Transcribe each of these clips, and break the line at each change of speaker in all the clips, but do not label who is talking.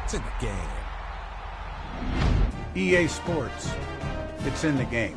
It's in the game.
EA Sports. It's in the game.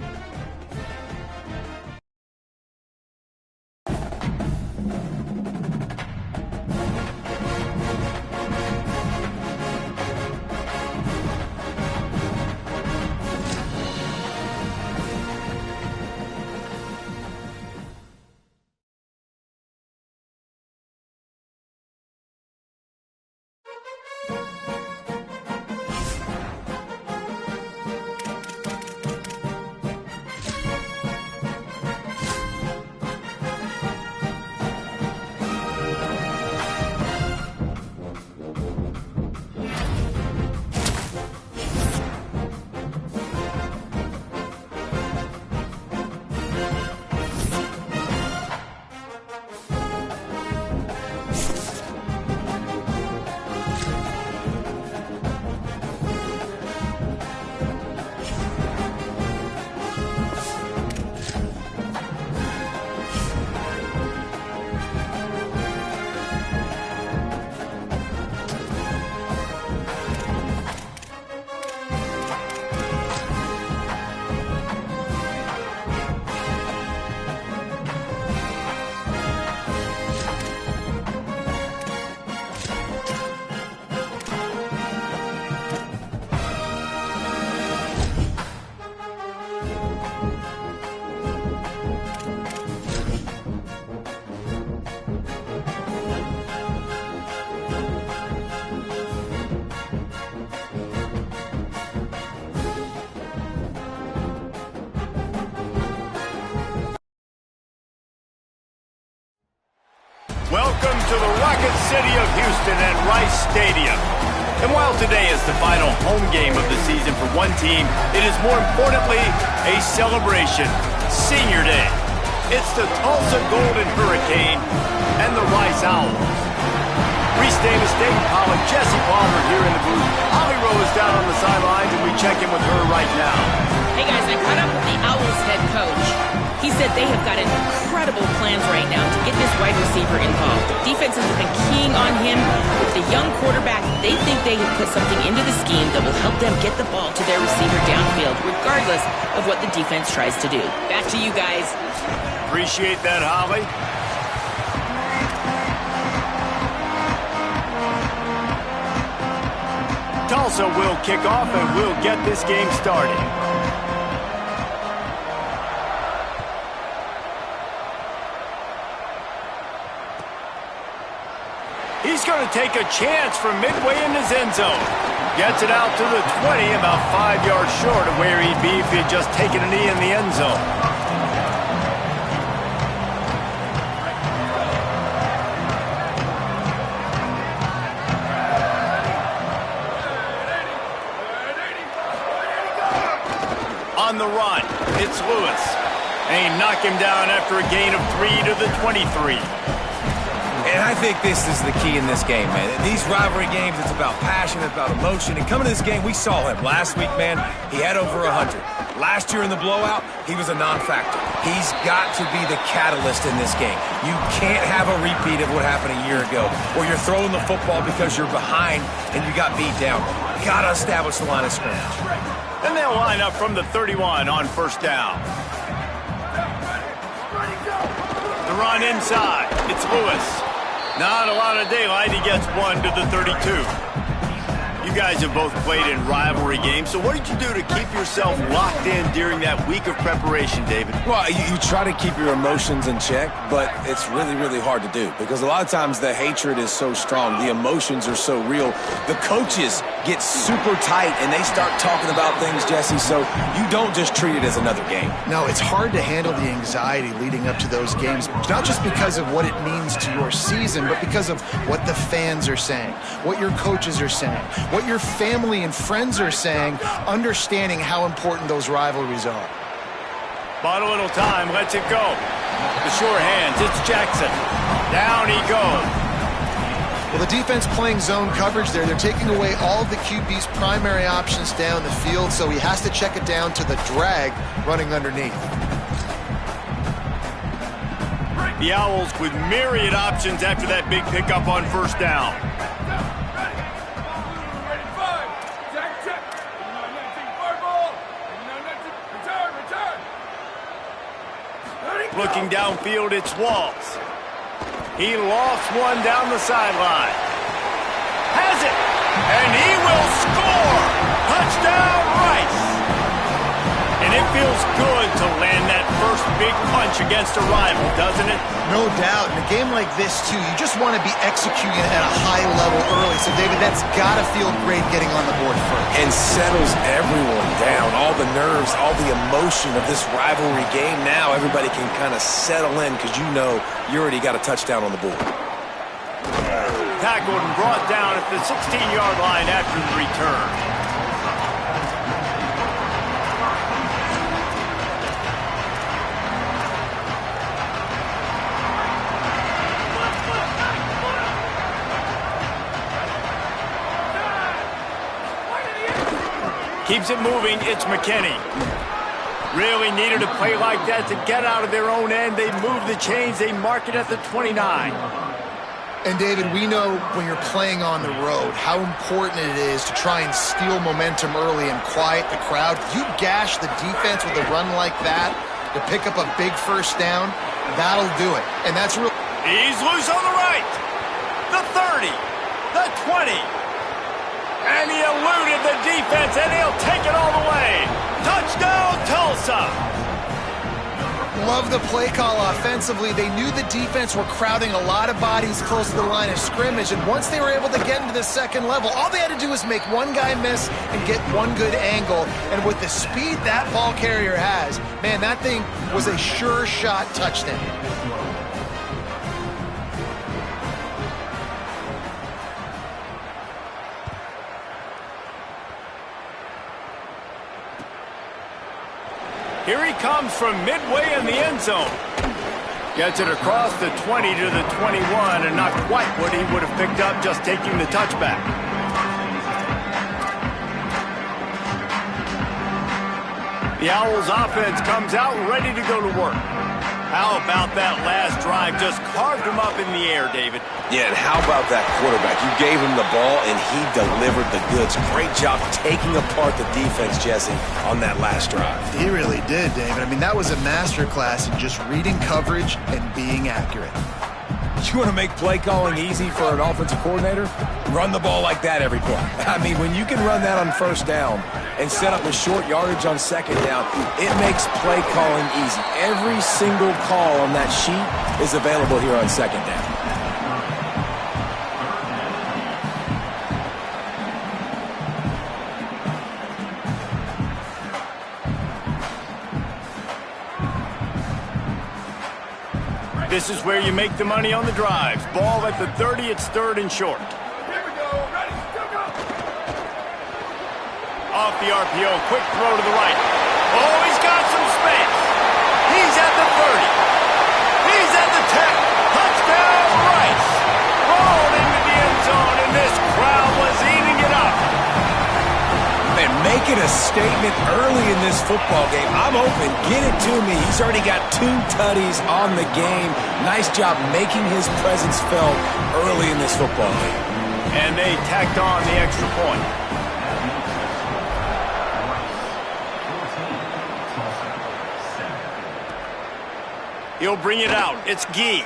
Welcome to the Rocket City of Houston at Rice Stadium. And while today is the final home game of the season for one team, it is more importantly a celebration, Senior Day. It's the Tulsa Golden Hurricane and the Rice Owls. Reese Davis, Dayton Pollock, Jesse Palmer here in the booth. Holly Rowe is down on the sidelines, and we check in with her right now.
Hey guys, I caught up with the Owls head coach. He said they have got incredible plans right now to get this wide receiver involved. Defenses have been keying on him. With the young quarterback, they think they have put something into the scheme that will help them get the ball to their receiver downfield, regardless of what the defense tries to do. Back to you guys.
Appreciate that, Holly. Tulsa will kick off, and we'll get this game started. He's going to take a chance from midway in his end zone. Gets it out to the 20, about 5 yards short of where he'd be if he had just taken a knee in the end zone. On the run, it's Lewis. And he knocked him down after a gain of 3 to the 23.
And I think this is the key in this game, man. These rivalry games, it's about passion, it's about emotion. And coming to this game, we saw him. Last week, man, he had over 100. Last year in the blowout, he was a non-factor. He's got to be the catalyst in this game. You can't have a repeat of what happened a year ago, where you're throwing the football because you're behind and you got beat down. Got to establish the line of scrimmage.
And they'll line up from the 31 on first down. The run inside. It's Lewis. Not a lot of daylight. He gets 1 to the 32. You guys have both played in rivalry games, so what did you do to keep yourself locked in during that week of preparation, David?
Well, you try to keep your emotions in check, but it's really, really hard to do because a lot of times the hatred is so strong. The emotions are so real. The coaches get super tight, and they start talking about things, Jesse, so you don't just treat it as another game.
No, it's hard to handle the anxiety leading up to those games, not just because of what it means to your season, but because of what the fans are saying, what your coaches are saying, what your family and friends are saying, understanding how important those rivalries are.
Bought a little time, lets it go. The sure hands, it's Jackson. Down he goes.
Well, the defense playing zone coverage there. They're taking away all of the QB's primary options down the field, so he has to check it down to the drag running underneath.
The Owls with myriad options after that big pickup on first down. Looking downfield, it's Walls. He lofts one down the sideline. Has it, and he will score! Touchdown, Rice! And it feels good to land that first big punch against a rival, doesn't it?
No doubt. In a game like this, too, you just want to be executing at a high level early. So, David, that's got to feel great getting on the board first.
And settles everyone down. All the nerves, all the emotion of this rivalry game. Now everybody can kind of settle in because you know you already got a touchdown on the board.
Tackled and brought down at the 16-yard line after the return. Keeps it moving, it's McKinney. Really needed a play like that to get out of their own end. They move the chains, they mark it at the 29.
And, David, we know when you're playing on the road how important it is to try and steal momentum early and quiet the crowd. You gash the defense with a run like that to pick up a big first down, that'll do it. And that's real.
He's loose on the right. The 30, the 20. And he eluded the defense, and he'll take it all the way. Touchdown, Tulsa!
Love the play call offensively. They knew the defense were crowding a lot of bodies close to the line of scrimmage, and once they were able to get into the second level, all they had to do was make one guy miss and get one good angle. And with the speed that ball carrier has, man, that thing was a sure shot touchdown.
Here he comes from midway in the end zone. Gets it across the 20 to the 21, and not quite what he would have picked up just taking the touchback. The Owls offense comes out ready to go to work. How about that last drive? Just carved him up in the air, David.
Yeah, and how about that quarterback? You gave him the ball, and he delivered the goods. Great job taking apart the defense, Jesse, on that last drive.
He really did, David. I mean, that was a masterclass in just reading coverage and being accurate.
You want to make play calling easy for an offensive coordinator? Run the ball like that every play. I mean, when you can run that on first down and set up a short yardage on second down, it makes play calling easy. Every single call on that sheet is available here on second down.
This is where you make the money on the drives. Ball at the 30, it's third and short.
Here we go, ready, go.
Off the RPO, quick throw to the right. Oh, he's got some space. He's at the 30. He's at the 10. Touchdown, Rice. Rolled into the end zone, and this crowd was eating it up.
Man, making a statement early in this football game. I'm open. Get it to me. He's already got 2 tutties on the game. Nice job making his presence felt early in this football game.
And they tacked on the extra point. He'll bring it out. It's Gee.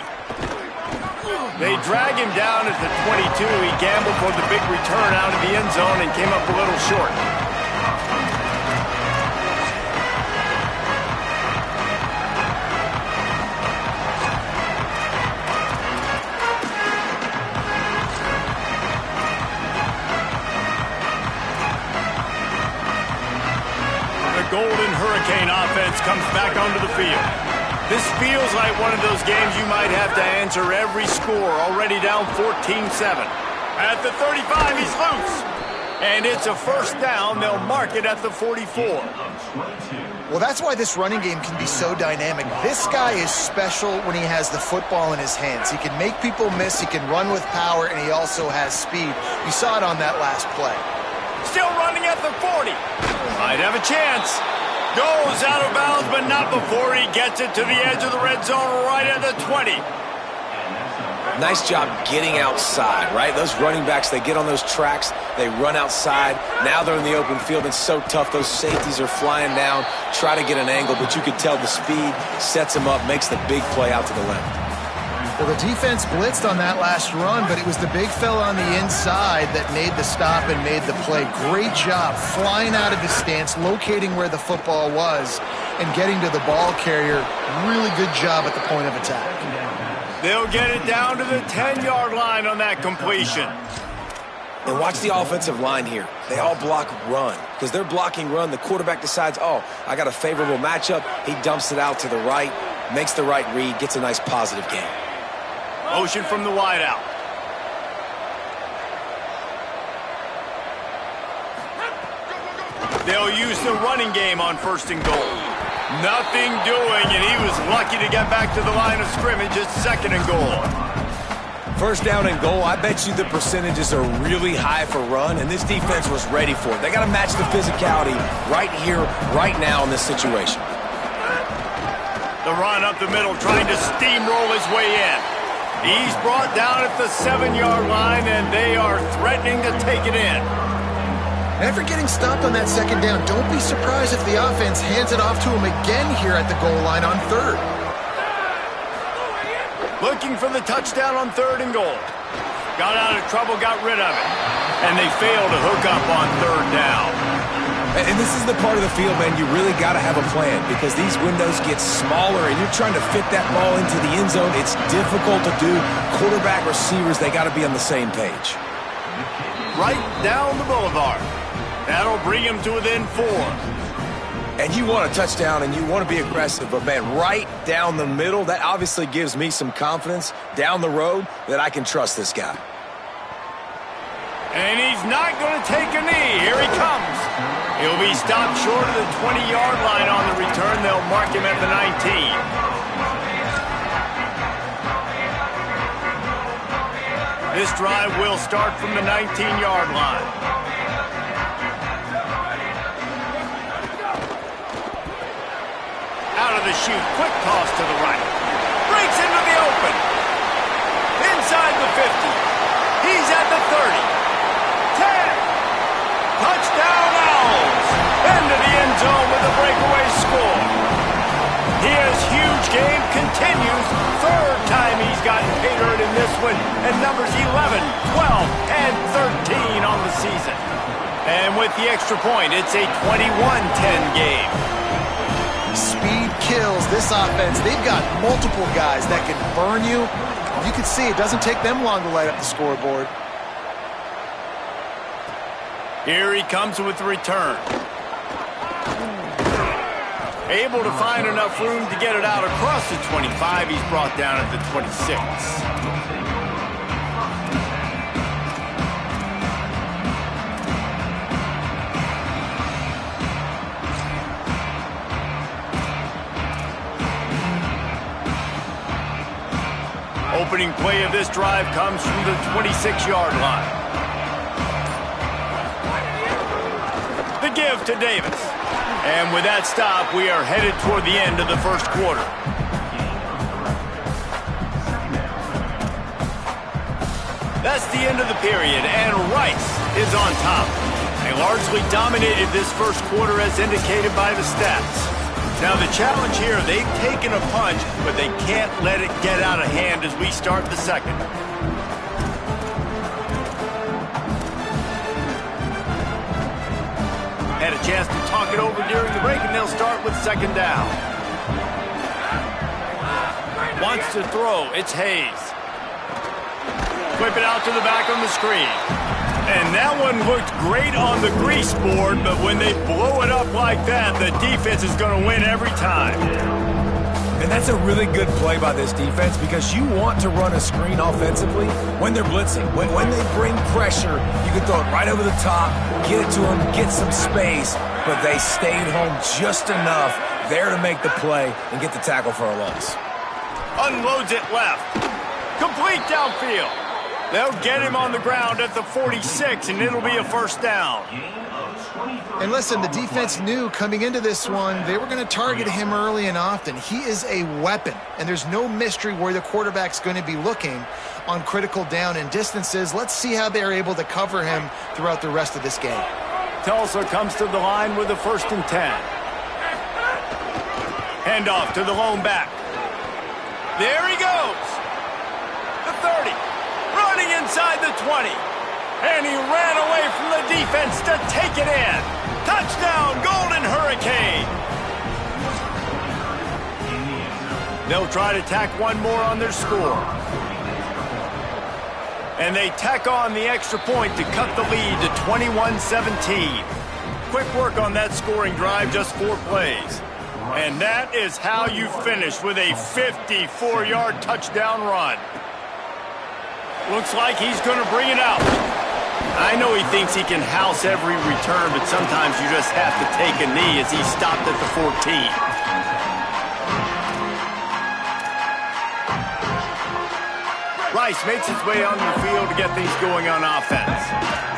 They drag him down at the 22. He gambled for the big return out of the end zone and came up a little short. The Golden Hurricane offense comes back onto the field. This feels like one of those games you might have to answer every score, already down 14-7. At the 35, he's loose. And it's a first down. They'll mark it at the 44.
Well, that's why this running game can be so dynamic. This guy is special when he has the football in his hands. He can make people miss, he can run with power, and he also has speed. You saw it on that last play.
Still running at the 40. Might have a chance. Goes out of bounds, but not before he gets it to the edge of the red zone right at the 20.
Nice job getting outside, right? Those running backs, they get on those tracks, they run outside. Now they're in the open field. It's so tough. Those safeties are flying down, try to get an angle, but you can tell the speed sets them up, makes the big play out to the left.
Well, the defense blitzed on that last run, but it was the big fella on the inside that made the stop and made the play. Great job flying out of the stance, locating where the football was, and getting to the ball carrier. Really good job at the point of attack.
They'll get it down to the 10-yard line on that completion.
And watch the offensive line here. They all block run. Because they're blocking run, the quarterback decides, oh, I got a favorable matchup. He dumps it out to the right, makes the right read, gets a nice positive gain.
Motion from the wideout. They'll use the running game on 1st and goal. Nothing doing, and he was lucky to get back to the line of scrimmage at 2nd and goal.
1st down and goal, I bet you the percentages are really high for run, and this defense was ready for it. They got to match the physicality right here, right now in this situation.
The run up the middle, trying to steamroll his way in. He's brought down at the 7-yard line, and they are threatening to take it in.
After getting stopped on that 2nd down, don't be surprised if the offense hands it off to him again here at the goal line on 3rd.
Looking for the touchdown on 3rd and goal. Got out of trouble, got rid of it. And they fail to hook up on 3rd down.
And this is the part of the field, man, you really got to have a plan because these windows get smaller and you're trying to fit that ball into the end zone. It's difficult to do. Quarterback, receivers, they got to be on the same page.
Right down the boulevard. That'll bring him to within 4.
And you want a touchdown and you want to be aggressive, but, man, right down the middle, that obviously gives me some confidence down the road that I can trust this guy.
And he's not going to take a knee. Here he comes. He'll be stopped short of the 20-yard line on the return. They'll mark him at the 19. This drive will start from the 19-yard line. Out of the chute, quick toss to the right. Breaks into the open. Inside the 50. He's at the 30. 10. Touchdown Owls. Into the end zone with a breakaway score. His huge game continues. 3rd time he's gotten paid earned in this one. And numbers 11, 12, and 13 on the season. And with the extra point, it's a 21-10 game.
Speed kills this offense. They've got multiple guys that can burn you. You can see it doesn't take them long to light up the scoreboard.
Here he comes with the return. Able to find enough room to get it out across the 25. He's brought down at the 26. Opening play of this drive comes from the 26-yard line. The give to Davis. And with that stop, we are headed toward the end of the 1st quarter. That's the end of the period, and Rice is on top. They largely dominated this 1st quarter as indicated by the stats. Now the challenge here, they've taken a punch, but they can't let it get out of hand as we start the 2nd. Had a chance to talk it over during the break, and they'll start with 2nd down. Wants to throw. It's Hayes. Whip it out to the back on the screen. And that one looked great on the grease board, but when they blow it up like that, the defense is going to win every time.
And that's a really good play by this defense because you want to run a screen offensively when they're blitzing. When they bring pressure, you can throw it right over the top, get it to them, get some space, but they stayed home just enough there to make the play and get the tackle for a loss.
Unloads it left. Complete downfield. They'll get him on the ground at the 46, and it'll be a 1st down.
And listen, the defense knew coming into this one, they were going to target him early and often. He is a weapon, and there's no mystery where the quarterback's going to be looking on critical down and distances. Let's see how they're able to cover him throughout the rest of this game.
Tulsa comes to the line with a 1st and 10. Handoff to the lone back. There he goes. The 30. Running inside the 20. And he ran away from the defense to take it in. Touchdown, Golden Hurricane. They'll try to tack one more on their score. And they tack on the extra point to cut the lead to 21-17. Quick work on that scoring drive, just 4 plays. And that is how you finish with a 54-yard touchdown run. Looks like he's going to bring it out. I know he thinks he can house every return, but sometimes you just have to take a knee as he stopped at the 14. Rice makes his way onto the field to get things going on offense.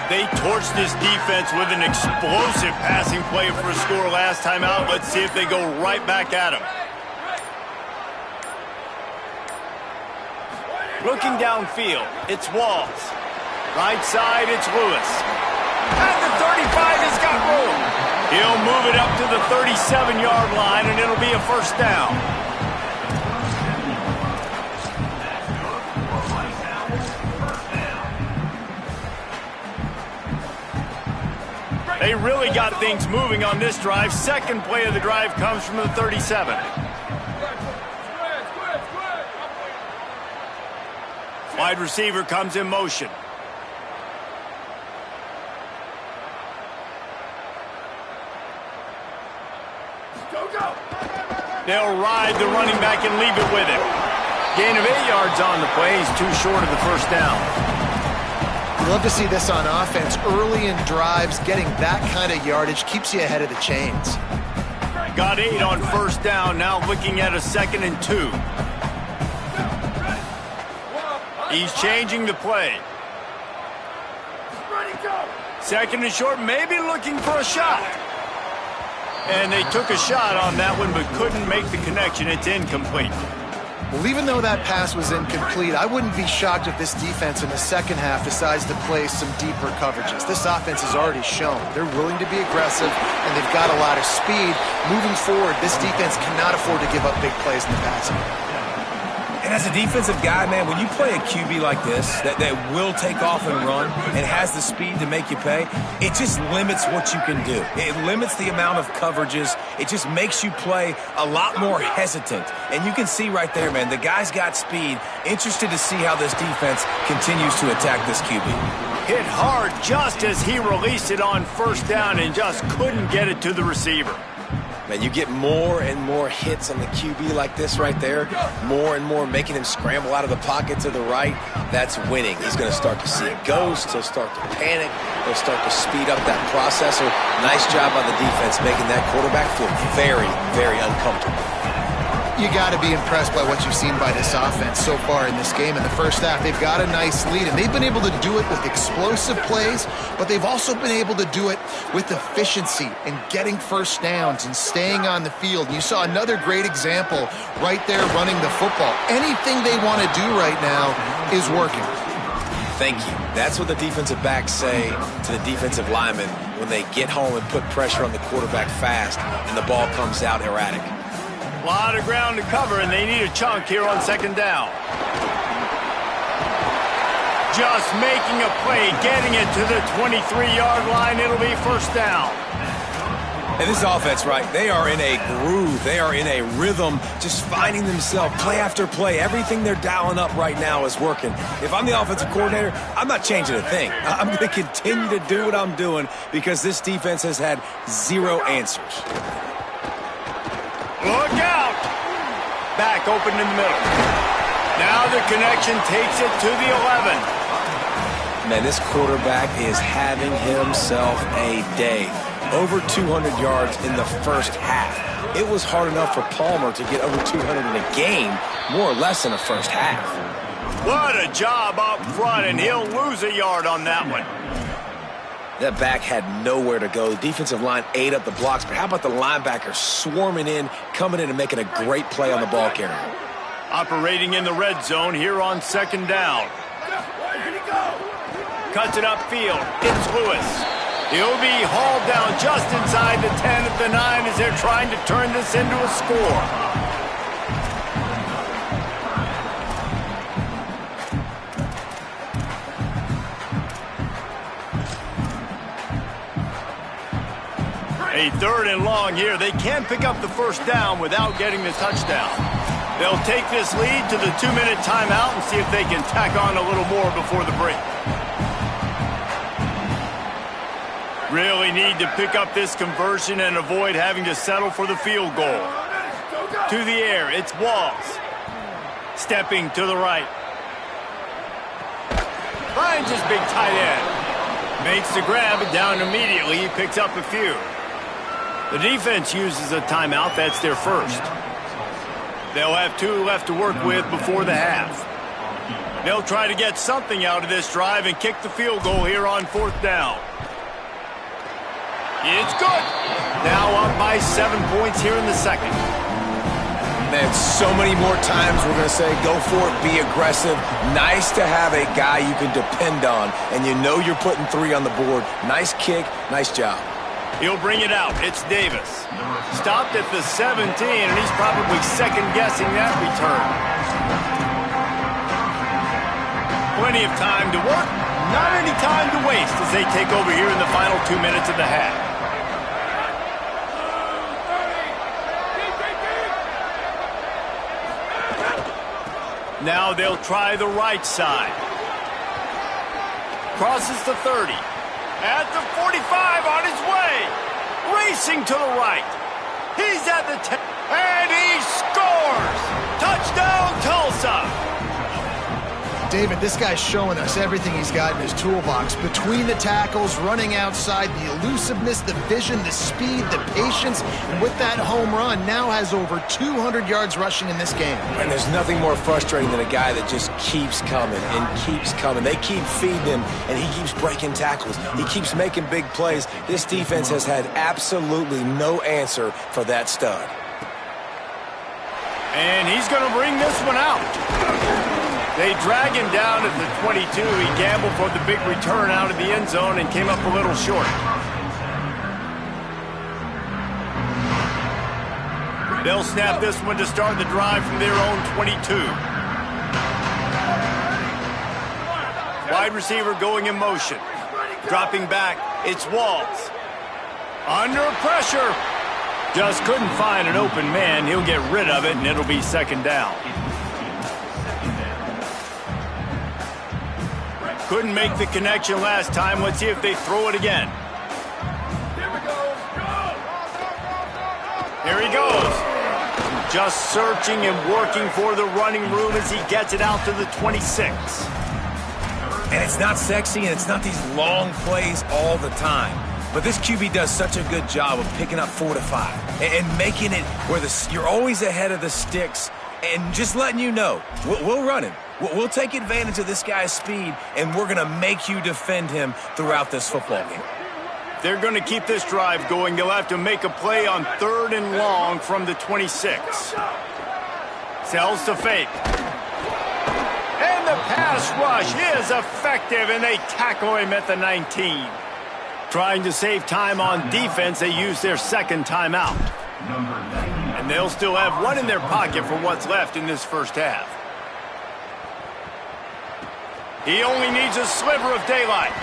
They torched this defense with an explosive passing play for a score last time out. Let's see if they go right back at him. Looking downfield, it's Walls. Right side, it's Lewis. At the 35, he's got room. He'll move it up to the 37-yard line, and it'll be a 1st down. They really got things moving on this drive. 2nd play of the drive comes from the 37. Wide receiver comes in motion. They'll ride the running back and leave it with him. Gain of 8 yards on the play. He's too short of the 1st down.
You love to see this on offense. Early in drives, getting that kind of yardage keeps you ahead of the chains.
Got 8 on 1st down. Now looking at a 2nd and 2. He's changing the play. 2nd and short, maybe looking for a shot. And they took a shot on that one, but couldn't make the connection. It's incomplete.
Well, even though that pass was incomplete, I wouldn't be shocked if this defense in the 2nd half decides to play some deeper coverages. This offense has already shown they're willing to be aggressive, and they've got a lot of speed. Moving forward, this defense cannot afford to give up big plays in the passing.
And as a defensive guy, man, when you play a QB like this that will take off and run and has the speed to make you pay, it just limits what you can do. It limits the amount of coverages. It just makes you play a lot more hesitant. And you can see right there, man, the guy's got speed. Interested to see how this defense continues to attack this QB.
Hit hard just as he released it on 1st down and just couldn't get it to the receiver.
Man, you get more and more hits on the QB like this right there, more and more making him scramble out of the pocket to the right. That's winning. He's going to start to see ghosts. He'll start to panic. He'll start to speed up that process. So nice job by the defense making that quarterback feel very, very uncomfortable.
You got to be impressed by what you've seen by this offense so far in this game. In the 1st half, they've got a nice lead, and they've been able to do it with explosive plays, but they've also been able to do it with efficiency and getting 1st downs and staying on the field. You saw another great example right there running the football. Anything they want to do right now is working.
Thank you. That's what the defensive backs say to the defensive linemen when they get home and put pressure on the quarterback fast and the ball comes out erratic.
A lot of ground to cover, and they need a chunk here on 2nd down. Just making a play, getting it to the 23-yard line. It'll be 1st down.
And this offense, right, they are in a groove. They are in a rhythm, just finding themselves play after play. Everything they're dialing up right now is working. If I'm the offensive coordinator, I'm not changing a thing. I'm going to continue to do what I'm doing because this defense has had 0 answers.
Look out! Back open in the middle. Now the connection takes it to the 11.
Man, this quarterback is having himself a day. Over 200 yards in the 1st half. It was hard enough for Palmer to get over 200 in a game, more or less in the 1st half.
What a job up front, and he'll lose a yard on that one.
That back had nowhere to go. The defensive line ate up the blocks, but how about the linebackers swarming in, coming in and making a great play on the ball carrier?
Operating in the red zone here on second down. Cuts it upfield. It's Lewis. He'll be hauled down just inside the 10 at the 9 as they're trying to turn this into a score. A 3rd and long here. They can pick up the first down without getting the touchdown. They'll take this lead to the 2-minute timeout and see if they can tack on a little more before the break. Really need to pick up this conversion and avoid having to settle for the field goal. To the air, it's Walls. Stepping to the right. Finds his big tight end. Makes the grab and down immediately. He picks up a few. The defense uses a timeout. That's their first. They'll have 2 left to work with before the half. They'll try to get something out of this drive and kick the field goal here on 4th down. It's good. Now up by 7 points here in the second.
Man, so many more times we're going to say, go for it, be aggressive. Nice to have a guy you can depend on, and you know you're putting 3 on the board. Nice kick, nice job.
He'll bring it out. It's Davis. Stopped at the 17, and he's probably second-guessing that return. Plenty of time to work. Not any time to waste as they take over here in the final 2 minutes of the half. Now they'll try the right side. Crosses the 30. At the 45 on his way. Racing to the right. He's at the 10. And he scores! Touchdown, Tulsa!
David, this guy's showing us everything he's got in his toolbox. Between the tackles, running outside, the elusiveness, the vision, the speed, the patience, and with that home run, now has over 200 yards rushing in this game.
And there's nothing more frustrating than a guy that just keeps coming and keeps coming. They keep feeding him, and he keeps breaking tackles. He keeps making big plays. This defense has had absolutely no answer for that stud.
And he's going to bring this one out. They drag him down at the 22. He gambled for the big return out of the end zone and came up a little short. They'll snap this one to start the drive from their own 22. Wide receiver going in motion. Dropping back, it's Walls. Under pressure. Just couldn't find an open man. He'll get rid of it, and it'll be second down. Couldn't make the connection last time. Let's see if they throw it again. Here he goes. Just searching and working for the running room as he gets it out to the 26.
And it's not sexy, and it's not these long plays all the time. But this QB does such a good job of picking up 4 to 5 and making it where you're always ahead of the sticks and just letting you know, we'll run him. We'll take advantage of this guy's speed, and we're going to make you defend him throughout this football game.
They're going to keep this drive going. They'll have to make a play on 3rd and long from the 26. Sells to fake. And the pass rush is effective, and they tackle him at the 19. Trying to save time on defense, they use their second timeout. And they'll still have one in their pocket for what's left in this first half. He only needs a sliver of daylight.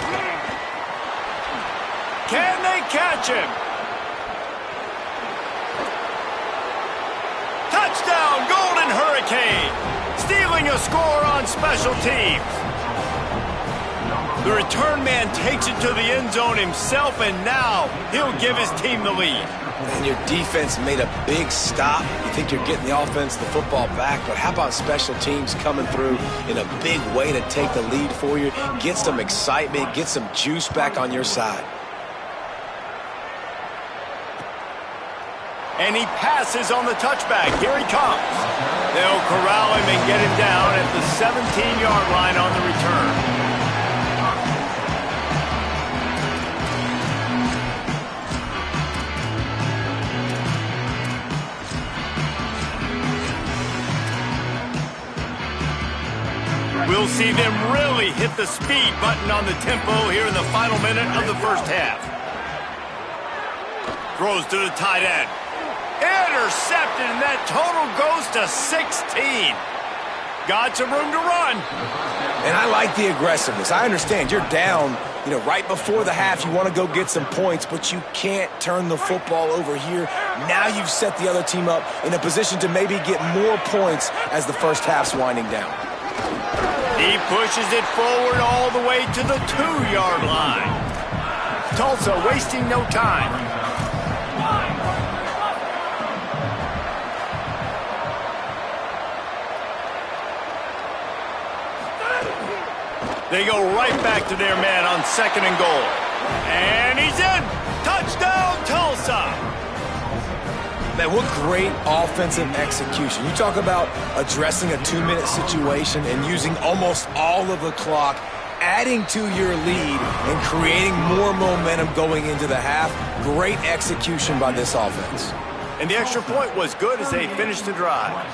Can they catch him? Touchdown, Golden Hurricane! Stealing a score on special teams. The return man takes it to the end zone himself, and now he'll give his team the lead.
And your defense made a big stop. You think you're getting the offense, the football back, but how about special teams coming through in a big way to take the lead for you, get some excitement, get some juice back on your side.
And he passes on the touchback. Here he comes. They'll corral him and get him down at the 17-yard line on the return. see them really hit the speed button on the tempo here in the final minute of the first half. Throws to the tight end. Intercepted, and that total goes to 16. Got some room to run.
And I like the aggressiveness. I understand you're down, right before the half. You want to go get some points, but you can't turn the football over here. Now you've set the other team up in a position to maybe get more points as the first half's winding down.
He pushes it forward all the way to the 2-yard line. Tulsa wasting no time. They go right back to their man on 2nd and goal. And he's in! Touchdown, Tulsa!
Man, what great offensive execution. You talk about addressing a 2-minute situation and using almost all of the clock, adding to your lead and creating more momentum going into the half. Great execution by this offense.
And the extra point was good as they finished the drive.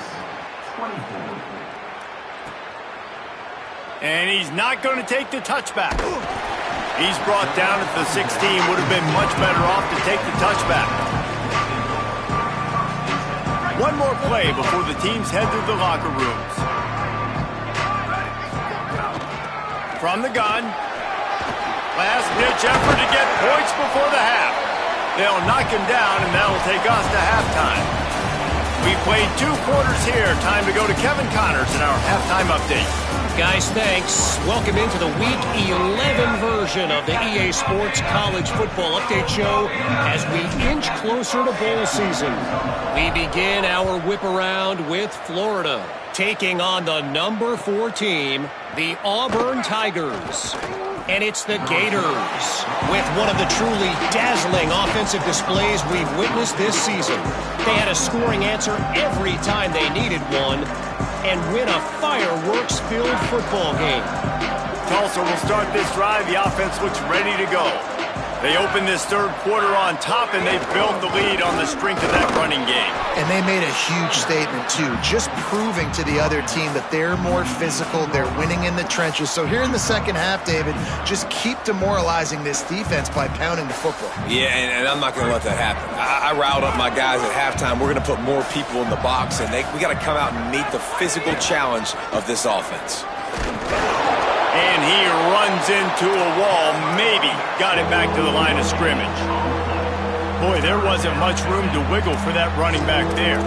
And he's not going to take the touchback. He's brought down at the 16. Would have been much better off to take the touchback. One more play before the teams head to the locker rooms. From the gun. Last-ditch effort to get points before the half. They'll knock him down, and that'll take us to halftime. We played 2 quarters here. Time to go to Kevin Connors in our halftime update.
Guys, thanks. Welcome into the Week 11 version of the EA Sports College Football Update Show as we inch closer to bowl season. We begin our whip around with Florida, taking on the number 4 team, the Auburn Tigers. And it's the Gators, with one of the truly dazzling offensive displays we've witnessed this season. They had a scoring answer every time they needed one, and win a fireworks-filled football game.
Tulsa will start this drive. The offense looks ready to go. They open this 3rd quarter on top, and they built the lead on the strength of that running game.
And they made a huge statement, too, just proving to the other team that they're more physical, they're winning in the trenches. So here in the second half, David, just keep demoralizing this defense by pounding the football.
Yeah, and I'm not going to let that happen. I riled up my guys at halftime. We're going to put more people in the box, and we got to come out and meet the physical challenge of this offense.
And he runs into a wall, maybe got it back to the line of scrimmage. Boy, there wasn't much room to wiggle for that running back there.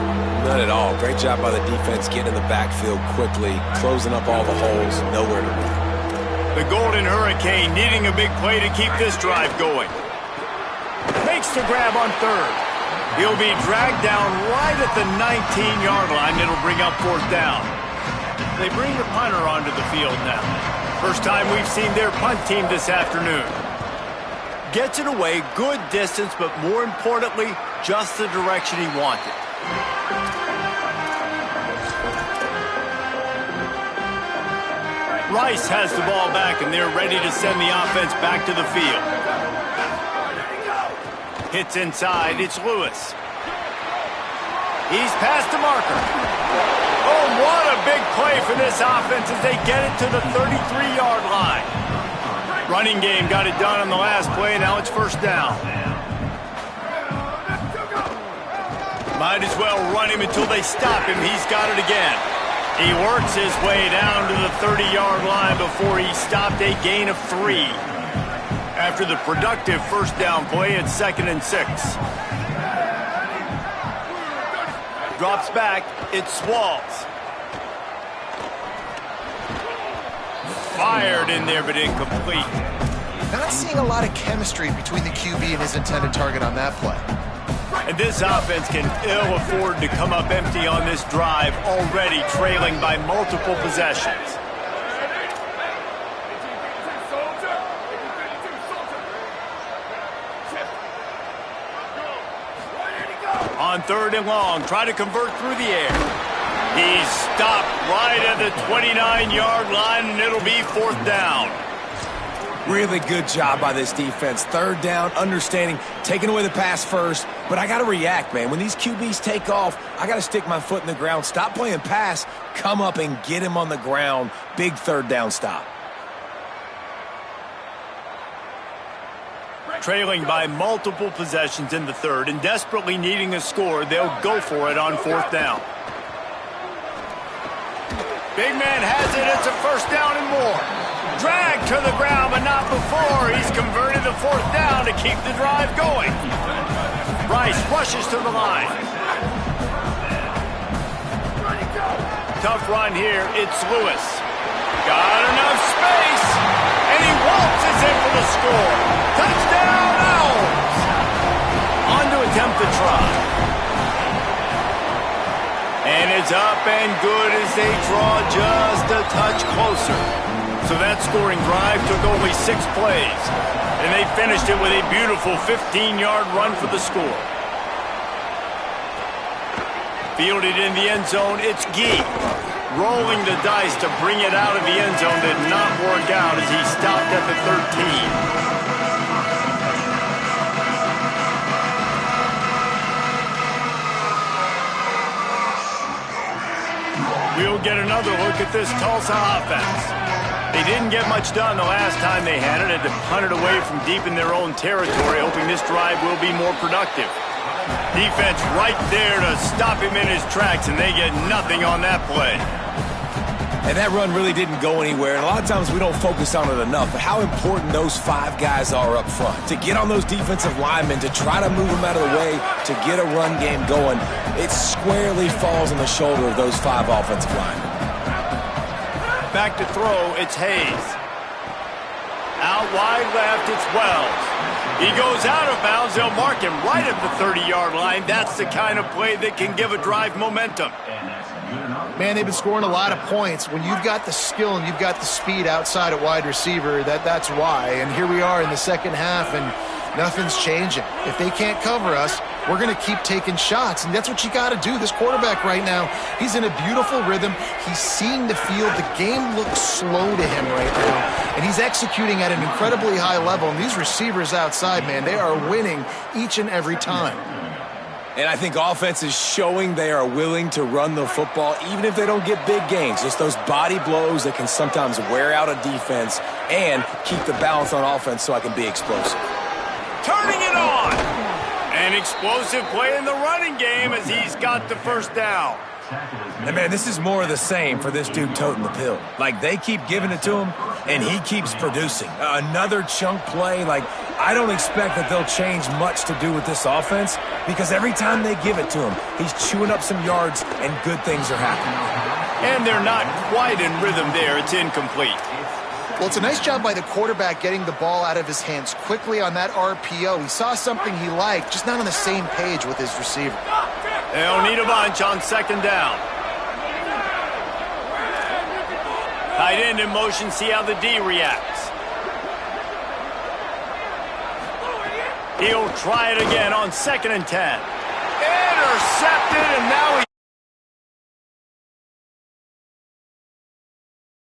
None at all. Great job by the defense getting in the backfield quickly, closing up all the holes, nowhere to run.
The Golden Hurricane needing a big play to keep this drive going. Makes the grab on 3rd. He'll be dragged down right at the 19-yard line. It'll bring up 4th down. They bring the punter onto the field now. First time we've seen their punt team this afternoon. Gets it away, good distance, but more importantly, just the direction he wanted. Rice has the ball back, and they're ready to send the offense back to the field. Hits inside, it's Lewis. He's past the marker. Oh, what a big play for this offense as they get it to the 33-yard line. Running game got it done on the last play, now it's 1st down. Might as well run him until they stop him. He's got it again. He works his way down to the 30-yard line before he stopped, a gain of 3. After the productive 1st down play, it's 2nd and 6. Drops back, it's Swalls. Fired in there, but incomplete.
Not seeing a lot of chemistry between the QB and his intended target on that play.
And this offense can ill afford to come up empty on this drive, already trailing by multiple possessions. On 3rd and long, try to convert through the air. He's stopped right at the 29-yard line, and it'll be 4th down.
Really good job by this defense. Third down, understanding, taking away the pass first. But I got to react, man. When these QBs take off, I got to stick my foot in the ground. Stop playing pass. Come up and get him on the ground. Big third down stop.
Trailing by multiple possessions in the third and desperately needing a score, they'll go for it on fourth down. Big man has it. It's a first down and more. Dragged to the ground, but not before. He's converted the fourth down to keep the drive going. Rice rushes to the line. Tough run here. It's Lewis. Got enough space, and he waltzes in for the score. Touchdown, Owls! On to attempt the try. And it's up and good as they draw just a touch closer. So that scoring drive took only 6 plays, and they finished it with a beautiful 15-yard run for the score. Fielded in the end zone, it's Gee. Rolling the dice to bring it out of the end zone did not work out as he stopped at the 13. We'll get another look at this Tulsa offense. They didn't get much done the last time they had it. Had to punt it away from deep in their own territory, hoping this drive will be more productive. Defense right there to stop him in his tracks, and they get nothing on that play.
And that run really didn't go anywhere, and a lot of times we don't focus on it enough, but how important those 5 guys are up front. To get on those defensive linemen, to try to move them out of the way, to get a run game going, it squarely falls on the shoulder of those 5 offensive linemen.
Back to throw, it's Hayes. Out wide left, it's Wells. He goes out of bounds. They'll mark him right at the 30-yard line. That's the kind of play that can give a drive momentum.
Man, they've been scoring a lot of points. When you've got the skill and you've got the speed outside at wide receiver, that's why. And here we are in the second half, and nothing's changing. If they can't cover us, we're going to keep taking shots, and that's what you got to do. This quarterback right now, he's in a beautiful rhythm. He's seeing the field. The game looks slow to him right now, and he's executing at an incredibly high level. And these receivers outside, man, they are winning each and every time.
And I think offense is showing they are willing to run the football, even if they don't get big gains. Just those body blows that can sometimes wear out a defense and keep the balance on offense so I can be explosive.
Turning it on! An explosive play in the running game as he's got the first down.
And, man, this is more of the same for this dude toting the pill. Like, they keep giving it to him, and he keeps producing. Another chunk play. Like, I don't expect that they'll change much to do with this offense because every time they give it to him, he's chewing up some yards, and good things are happening.
And they're not quite in rhythm there. It's incomplete.
Well, it's a nice job by the quarterback getting the ball out of his hands quickly on that RPO. He saw something he liked, just not on the same page with his receiver.
They'll need a bunch on second down. Tight end in motion, see how the D reacts. He'll try it again on 2nd and 10. Intercepted, and now he...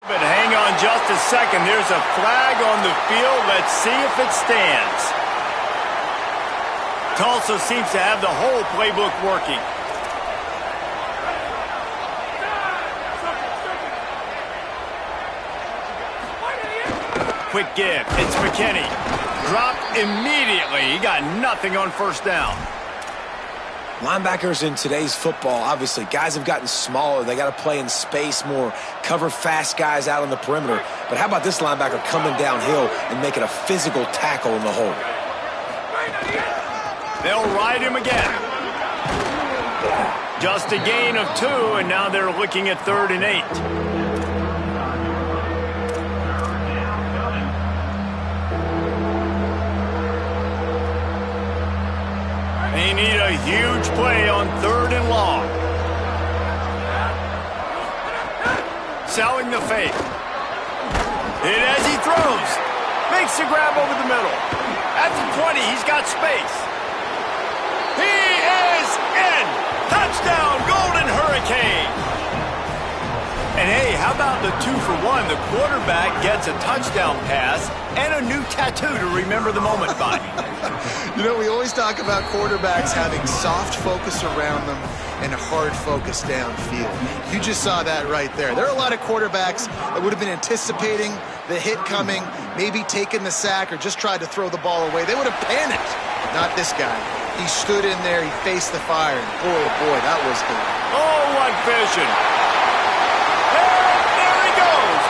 But hang on just a second. There's a flag on the field. Let's see if it stands. Tulsa seems to have the whole playbook working. Quick give. It's McKinney. Dropped immediately. He got nothing on first down.
Linebackers in today's football, obviously, guys have gotten smaller. They got to play in space more, cover fast guys out on the perimeter. But how about this linebacker coming downhill and making a physical tackle in the hole?
They'll ride him again. Just a gain of 2, and now they're looking at 3rd and 8. They need a huge play on 3rd and long. Selling the fake. Hit as he throws. Makes the grab over the middle. At the 20, he's got space. He is in. Touchdown, Golden Hurricane. And hey, how about the 2-for-1? The quarterback gets a touchdown pass and a new tattoo to remember the moment by.
You know, we always talk about quarterbacks having soft focus around them and hard focus downfield. You just saw that right there. There are a lot of quarterbacks that would have been anticipating the hit coming, maybe taking the sack or just tried to throw the ball away. They would have panicked. Not this guy. He stood in there, he faced the fire, and boy, oh boy, that was good.
Oh, what vision. And there he goes.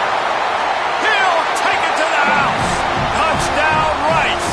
He'll take it to the house. Touchdown, Rice.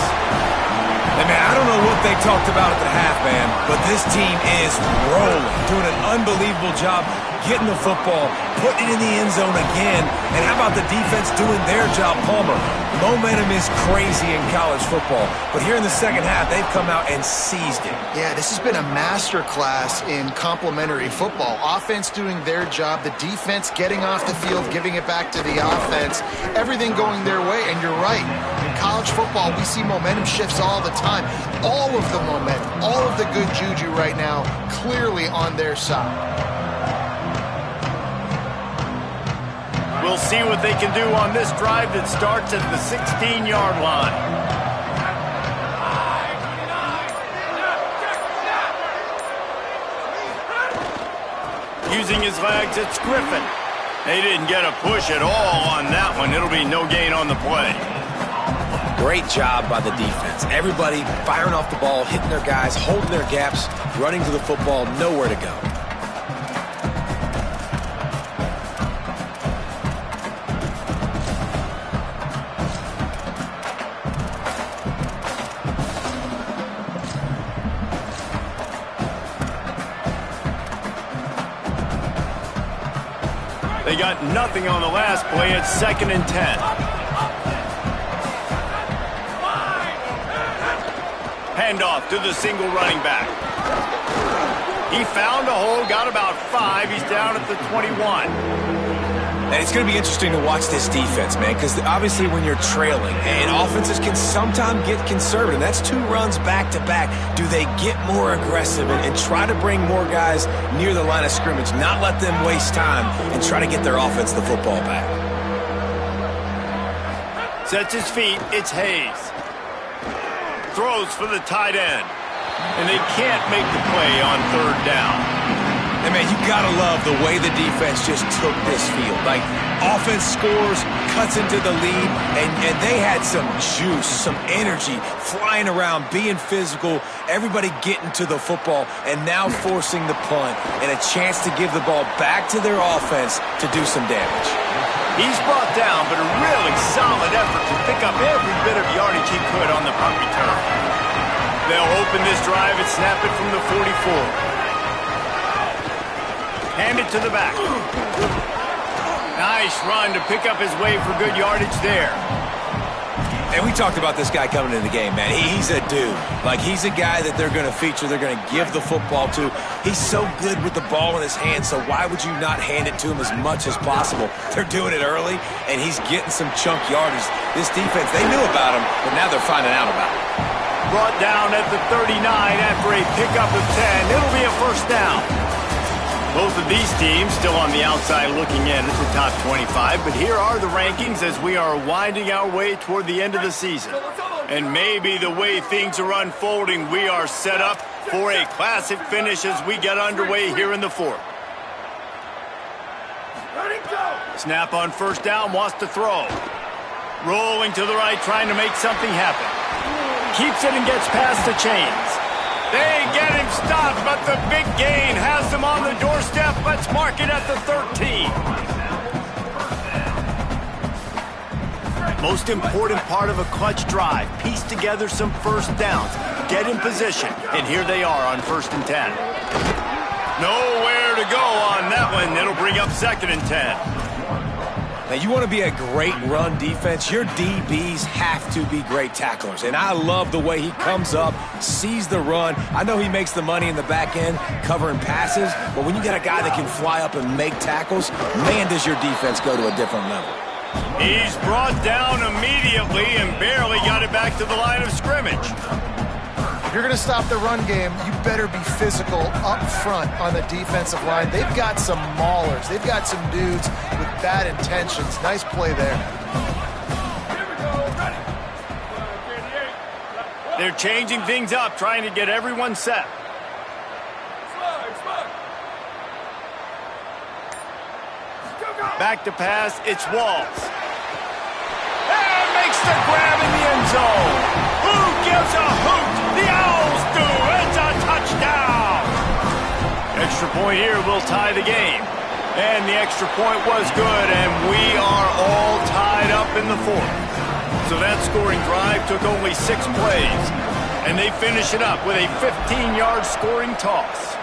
Hey, man, I don't know what they talked about at the half, man, but this team is rolling, doing an unbelievable job getting the football, putting it in the end zone again, and how about the defense doing their job, Palmer? Momentum is crazy in college football, but here in the second half, they've come out and seized it.
Yeah, this has been a master class in complementary football. Offense doing their job, the defense getting off the field, giving it back to the offense, everything going their way, and you're right. In college football, we see momentum shifts all the time. All of the momentum, all of the good juju right now, clearly on their side.
We'll see what they can do on this drive that starts at the 16-yard line. Using his legs, it's Griffin. They didn't get a push at all on that one. It'll be no gain on the play.
Great job by the defense. Everybody firing off the ball, hitting their guys, holding their gaps, running to the football, nowhere to go.
They got nothing on the last play. It's 2nd and 10. Handoff to the single running back. He found a hole, got about 5. He's down at the 21.
And it's going to be interesting to watch this defense, man, because obviously when you're trailing, and offenses can sometimes get conservative. That's 2 runs back-to-back. Do they get more aggressive and try to bring more guys near the line of scrimmage, not let them waste time, and try to get their offense the football back?
Sets his feet. It's Hayes. Throws for the tight end. And they can't make the play on 3rd down.
And, man, you got to love the way the defense just took this field. Like, offense scores, cuts into the lead, and they had some juice, some energy, flying around, being physical, everybody getting to the football, and now forcing the punt, and a chance to give the ball back to their offense to do some damage.
He's brought down, but a really solid effort to pick up every bit of yardage he could on the punt return. They'll open this drive and snap it from the 44. Hand it to the back. Nice run to pick up his way for good yardage there.
And we talked about this guy coming into the game, man. He's a dude. Like, he's a guy that they're going to feature, they're going to give the football to. He's so good with the ball in his hand, so why would you not hand it to him as much as possible? They're doing it early, and he's getting some chunk yardage. This defense, they knew about him, but now they're finding out about him.
Brought down at the 39 after a pickup of 10. It'll be a 1st down. Both of these teams still on the outside looking in at the top 25, but here are the rankings as we are winding our way toward the end of the season. And maybe the way things are unfolding, we are set up for a classic finish as we get underway here in the 4th. Snap on 1st down, wants to throw. Rolling to the right, trying to make something happen. Keeps it and gets past the chains. They get him stopped, but the big gain has them on the doorstep. Let's mark it at the 13. Most important part of a clutch drive. Piece together some 1st downs. Get in position. And here they are on 1st and 10. Nowhere to go on that one. It'll bring up 2nd and 10.
Now, you want to be a great run defense, your DBs have to be great tacklers. And I love the way he comes up, sees the run. I know he makes the money in the back end covering passes, but when you got a guy that can fly up and make tackles, man, does your defense go to a different level.
He's brought down immediately and barely got it back to the line of scrimmage.
If you're going to stop the run game, you better be physical up front on the defensive line. They've got some maulers. They've got some dudes with bad intentions. Nice play there.
They're changing things up, trying to get everyone set. Back to pass, it's Walls. And makes the grab in the end zone. Who gives a hoot? The Owls do. It's a touchdown. Extra point here will tie the game. And the extra point was good, and we are all tied up in the fourth. So that scoring drive took only 6 plays. And they finish it up with a 15-yard scoring toss.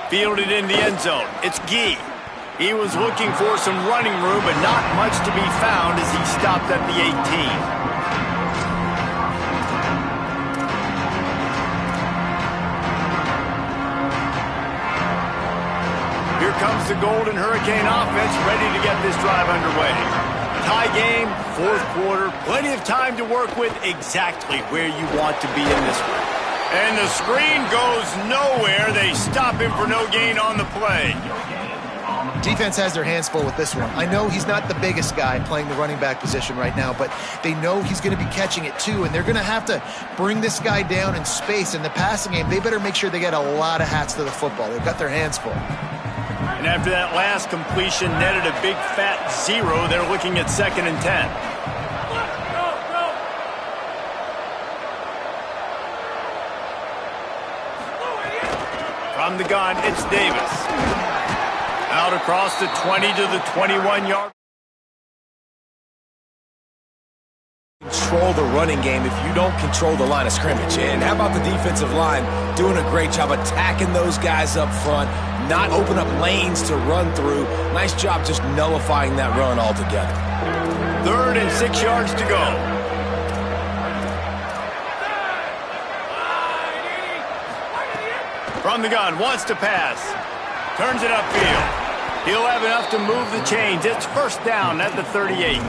Fielded in the end zone. It's Gee. He was looking for some running room, but not much to be found as he stopped at the 18. Here comes the Golden Hurricane offense, ready to get this drive underway. Tie game, fourth quarter, plenty of time to work with, exactly where you want to be in this one. And the screen goes nowhere. They stop him for no gain on the play.
Defense has their hands full with this one. I know he's not the biggest guy playing the running back position right now, but they know he's going to be catching it too, and they're going to have to bring this guy down in space. In the passing game, they better make sure they get a lot of hats to the football. They've got their hands full.
And after that last completion netted a big fat 0, they're looking at 2nd and 10. From the gun, it's Davis. Out across the 20 to the 21-yard.
Control the running game if you don't control the line of scrimmage. And how about the defensive line doing a great job attacking those guys up front, not open up lanes to run through. Nice job just nullifying that run altogether.
3rd and 6 yards to go. From the gun, wants to pass. Turns it upfield. He'll have enough to move the chains. It's 1st down at the 38.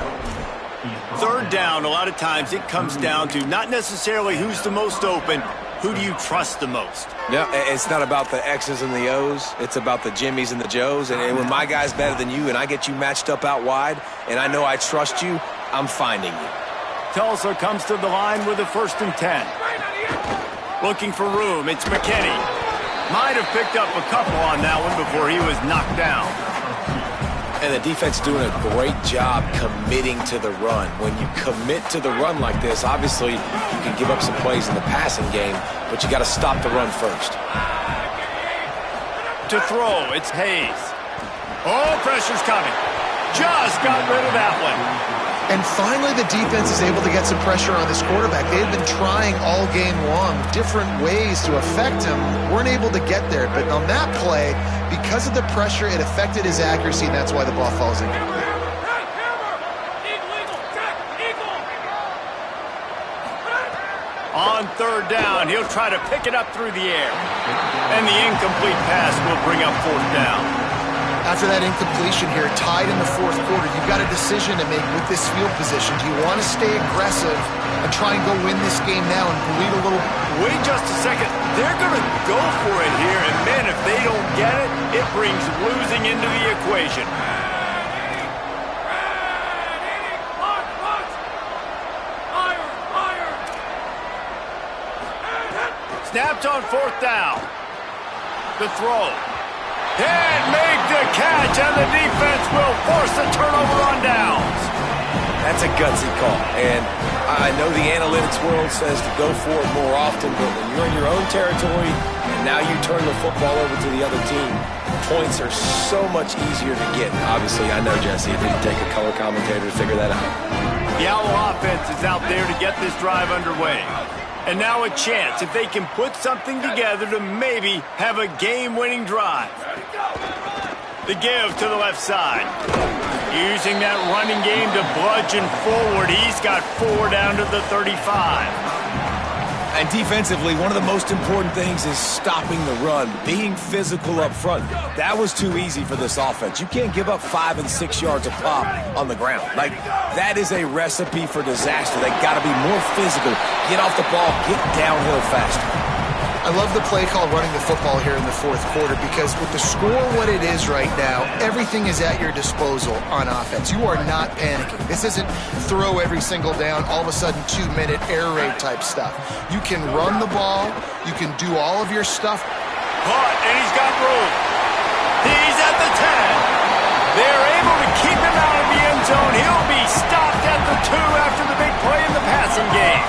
3rd down, a lot of times it comes down to not necessarily who's the most open, who do you trust the most?
Yeah, it's not about the X's and the O's. It's about the Jimmys and the Joes. And when my guy's better than you and I get you matched up out wide and I know I trust you, I'm finding you.
Tulsa comes to the line with a 1st and 10. Looking for room, it's McKinney. Might have picked up a couple on that one before he was knocked down.
And the defense doing a great job committing to the run. When you commit to the run like this, obviously you can give up some plays in the passing game, but you got to stop the run first.
To throw, it's Hayes. Oh, pressure's coming. Just got rid of that one.
And finally, the defense is able to get some pressure on this quarterback. They've been trying all game long different ways to affect him. Weren't able to get there. But on that play, because of the pressure, it affected his accuracy, and that's why the ball falls incomplete.
On 3rd down, he'll try to pick it up through the air. And the incomplete pass will bring up 4th down.
After that incompletion here, tied in the 4th quarter, you've got a decision to make with this field position. Do you want to stay aggressive and try and go win this game now and bleed a little?
Wait just a second. They're going to go for it here, and man, if they don't get it, it brings losing into the equation. Snapped on 4th down. The throw. And make the catch, and the defense will force a turnover on downs.
That's a gutsy call. And I know the analytics world says to go for it more often, but when you're in your own territory and now you turn the football over to the other team, points are so much easier to get. Obviously, I know, Jesse, it didn't take a color commentator to figure that out.
The Owl offense is out there to get this drive underway. And now a chance, if they can put something together, to maybe have a game-winning drive. The give to the left side. Using that running game to bludgeon forward. He's got 4 down to the 35.
And defensively, one of the most important things is stopping the run, being physical up front. That was too easy for this offense. You can't give up 5 and 6 yards a pop on the ground. Like, that is a recipe for disaster. They got to be more physical, get off the ball, get downhill faster.
I love the play call running the football here in the fourth quarter because with the score what it is right now, everything is at your disposal on offense. You are not panicking. This isn't throw every single down, all of a sudden 2-minute air raid type stuff. You can run the ball. You can do all of your stuff.
Caught, and he's got room. He's at the 10. They're able to keep him out of the end zone. He'll be stopped at the 2 after the big play in the passing game.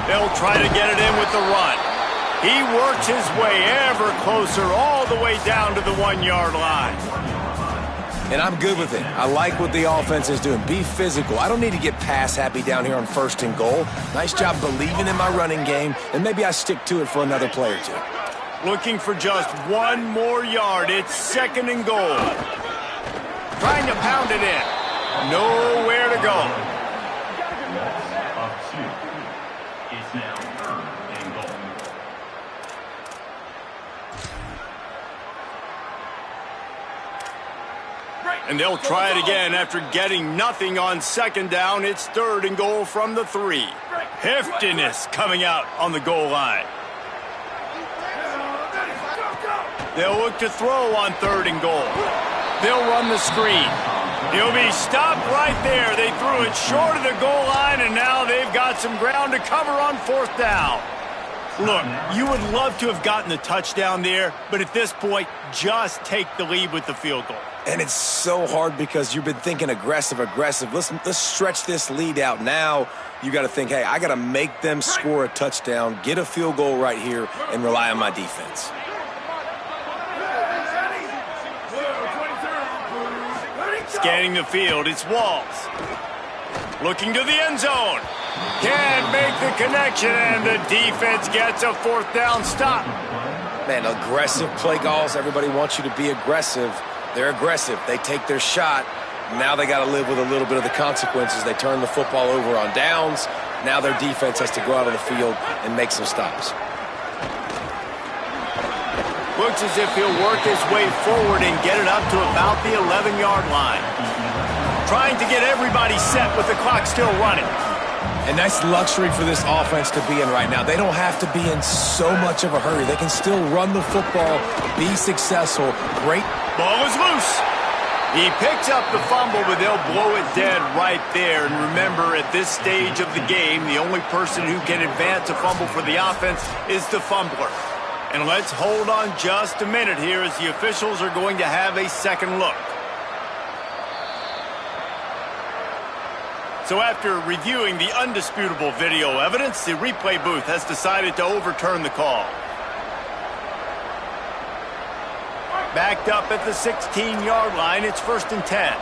They'll try to get it in with the run. He works his way ever closer all the way down to the 1-yard line.
And I'm good with it. I like what the offense is doing. Be physical. I don't need to get pass happy down here on 1st and goal. Nice job believing in my running game, and maybe I stick to it for another play or two.
Looking for just 1 more yard. It's 2nd and goal. Trying to pound it in. Nowhere to go. And they'll try it again after getting nothing on 2nd down. It's 3rd and goal from the 3. Heftiness coming out on the goal line. They'll look to throw on 3rd and goal. They'll run the screen. He'll be stopped right there. They threw it short of the goal line, and now they've got some ground to cover on 4th down. Look, you would love to have gotten the touchdown there, but at this point, just take the lead with the field goal.
And it's so hard because you've been thinking aggressive. Let's stretch this lead out. Now you got to think, hey, I got to make them score a touchdown, get a field goal right here, and rely on my defense.
Scanning the field, it's Walls. Looking to the end zone. Can't make the connection, and the defense gets a 4th down stop.
Man, aggressive play calls. Everybody wants you to be aggressive. They're aggressive. They take their shot. Now they got to live with a little bit of the consequences. They turn the football over on downs. Now their defense has to go out on the field and make some stops.
Looks as if he'll work his way forward and get it up to about the 11-yard line. Trying to get everybody set with the clock still running.
And that's luxury for this offense to be in right now. They don't have to be in so much of a hurry. They can still run the football, be successful. Great.
Ball is loose. He picks up the fumble, but they'll blow it dead right there. And remember, at this stage of the game, the only person who can advance a fumble for the offense is the fumbler. And let's hold on just a minute here as the officials are going to have a second look. So after reviewing the undisputable video evidence, the replay booth has decided to overturn the call. Backed up at the 16-yard line, it's 1st and 10.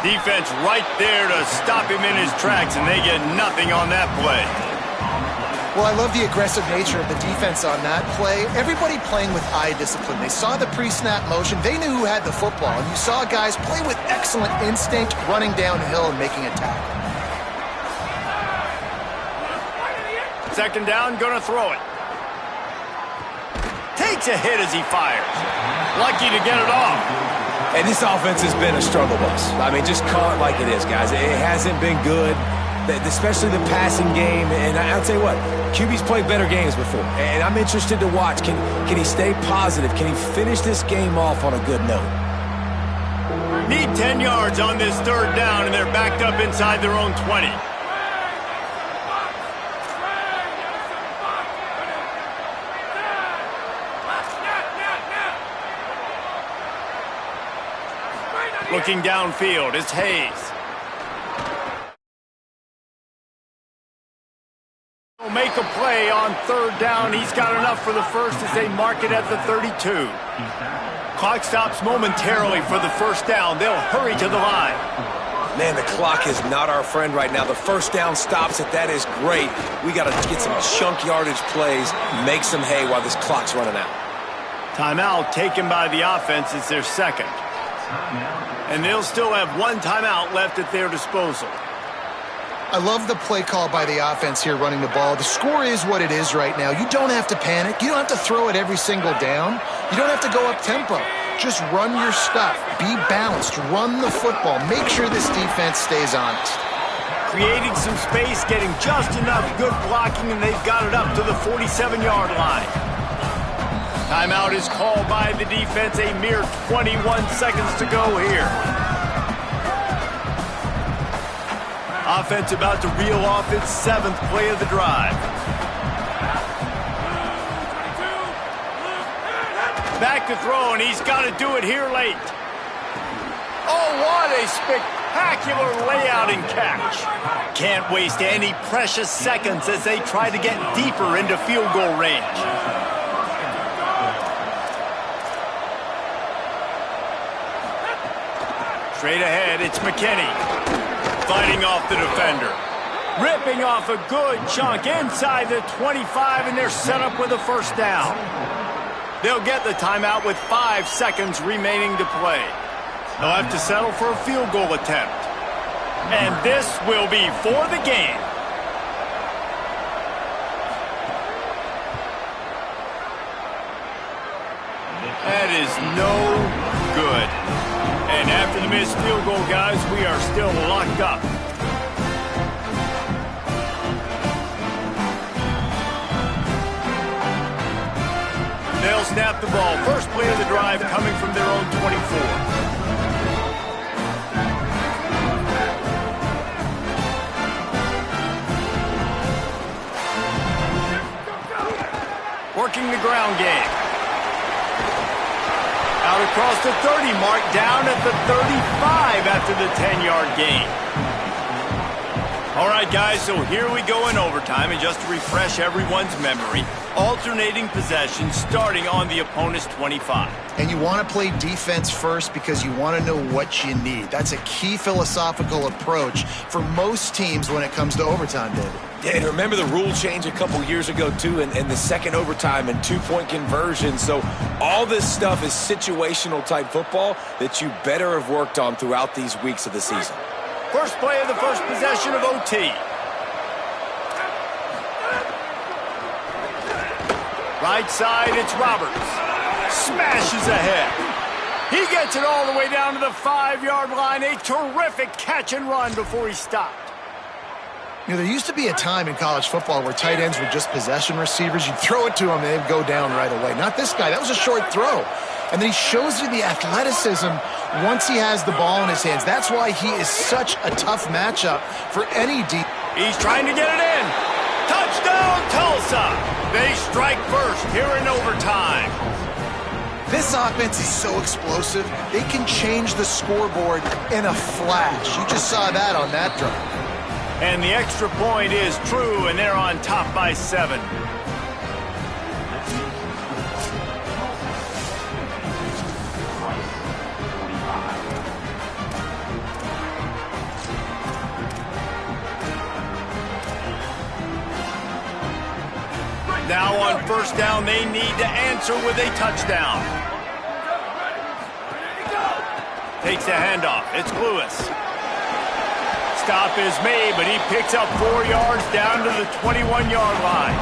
Defense right there to stop him in his tracks, and they get nothing on that play.
Well, I love the aggressive nature of the defense on that play. Everybody playing with eye discipline. They saw the pre-snap motion. They knew who had the football. And you saw guys play with excellent instinct, running downhill and making a tackle.
2nd down, gonna throw it. Takes a hit as he fires. Lucky to get it off.
And this offense has been a struggle bus. I mean, just call it like it is, guys. It hasn't been good, especially the passing game. And I'll tell you what, QB's played better games before. And I'm interested to watch. Can he stay positive? Can he finish this game off on a good note?
Need 10 yards on this 3rd down, and they're backed up inside their own 20. Looking downfield, it's Hayes. He'll make a play on 3rd down. He's got enough for the first as they mark it at the 32. Clock stops momentarily for the 1st down. They'll hurry to the line.
Man, the clock is not our friend right now. The 1st down stops it. That is great. We got to get some chunk yardage plays, make some hay while this clock's running out.
Timeout taken by the offense is their second. And they'll still have one timeout left at their disposal.
I love the play call by the offense here running the ball. The score is what it is right now. You don't have to panic. You don't have to throw it every single down. You don't have to go up tempo. Just run your stuff. Be balanced. Run the football. Make sure this defense stays honest.
Creating some space, getting just enough good blocking, and they've got it up to the 47-yard line. Timeout is called by the defense. A mere 21 seconds to go here. Offense about to reel off its 7th play of the drive. Back to throw, and he's got to do it here late. Oh, what a spectacular layout and catch. Can't waste any precious seconds as they try to get deeper into field goal range. Straight ahead, it's McKinney. Fighting off the defender. Ripping off a good chunk inside the 25, and they're set up with a first down. They'll get the timeout with 5 seconds remaining to play. They'll have to settle for a field goal attempt. And this will be for the game. That is no good. And after the missed field goal, guys, we are still locked up. They'll snap the ball. First play of the drive coming from their own 24. Working the ground game. Out across the 30 mark, down at the 35 after the 10-yard gain. All right, guys, so here we go in overtime, and just to refresh everyone's memory, alternating possession starting on the opponent's 25.
And you want to play defense first because you want to know what you need. That's a key philosophical approach for most teams when it comes to overtime, David.
Yeah, and remember the rule change a couple years ago, too, and the second overtime and two-point conversion. So all this stuff is situational type football that you better have worked on throughout these weeks of the season.
First play of the first possession of OT. Right side, it's Roberts. Smashes ahead. He gets it all the way down to the 5-yard line. A terrific catch and run before he stopped.
You know, there used to be a time in college football where tight ends were just possession receivers. You'd throw it to them and they'd go down right away. Not this guy. That was a short throw. And then he shows you the athleticism once he has the ball in his hands. That's why he is such a tough matchup for any deep.
He's trying to get it in. Touchdown, Tulsa. They strike first here in overtime.
This offense is so explosive, they can change the scoreboard in a flash. You just saw that on that drive.
And the extra point is true, and they're on top by 7. Now on first down, they need to answer with a touchdown. Takes the handoff. It's Lewis. Stop is made, but he picks up 4 yards down to the 21-yard line.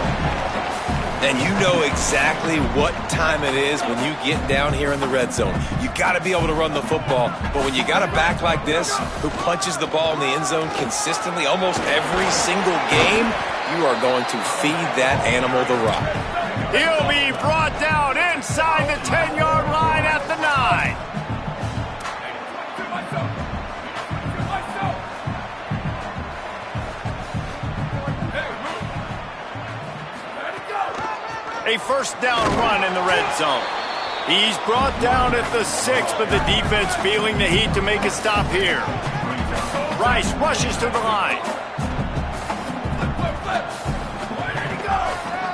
And you know exactly what time it is when you get down here in the red zone. You got to be able to run the football, but when you got a back like this who punches the ball in the end zone consistently almost every single game, you are going to feed that animal the rock.
He'll be brought down inside the 10-yard line at the 9. A first down run in the red zone. He's brought down at the 6, but the defense feeling the heat to make a stop here. Rice rushes to the line.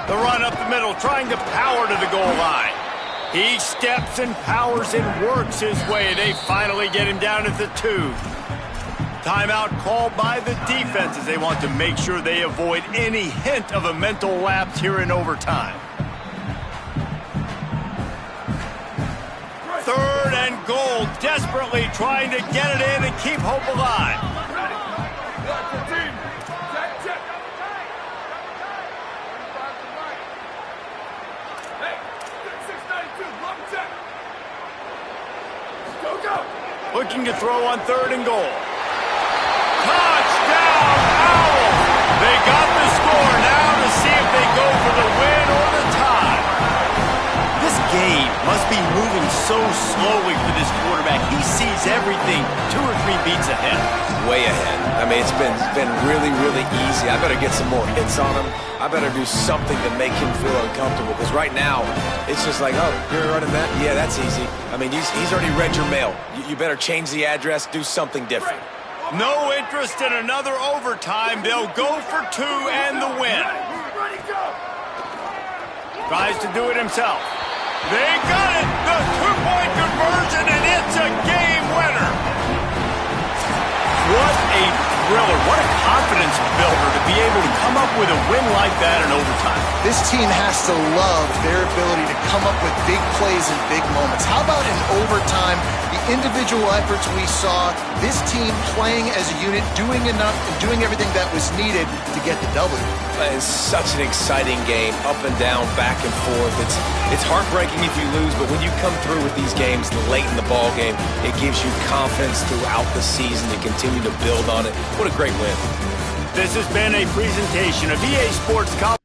The run up the middle, trying to power to the goal line. He steps and powers and works his way. They finally get him down at the 2. Timeout called by the defense as they want to make sure they avoid any hint of a mental lapse here in overtime. and goal, desperately trying to get it in and keep hope alive. Looking to throw on 3rd and goal. Touchdown, Owls! They got the score. Now to see if they go for the win or the tie. This game must be moving so slowly for this quarterback. He sees everything 2 or 3 beats ahead.
Way ahead. I mean, it's been really, really easy. I better get some more hits on him. I better do something to make him feel uncomfortable. Because right now, it's just like, oh, you're running that? Yeah, that's easy. I mean, he's already read your mail. You better change the address, do something different.
No interest in another overtime. They'll go for 2 and the win. Tries to do it himself. They got it! The 2-point conversion, and it's a game winner! What a thriller. What a confidence builder to be able to come up with a win like that in overtime.
This team has to love their ability to come up with big plays in big moments. How about in overtime, the individual efforts we saw, this team playing as a unit, doing enough and doing everything that was needed to get the W.
It's such an exciting game, up and down, back and forth. It's heartbreaking if you lose, but when you come through with these games late in the ball game, it gives you confidence throughout the season to continue to build on it. What a great win.
This has been a presentation of EA Sports College.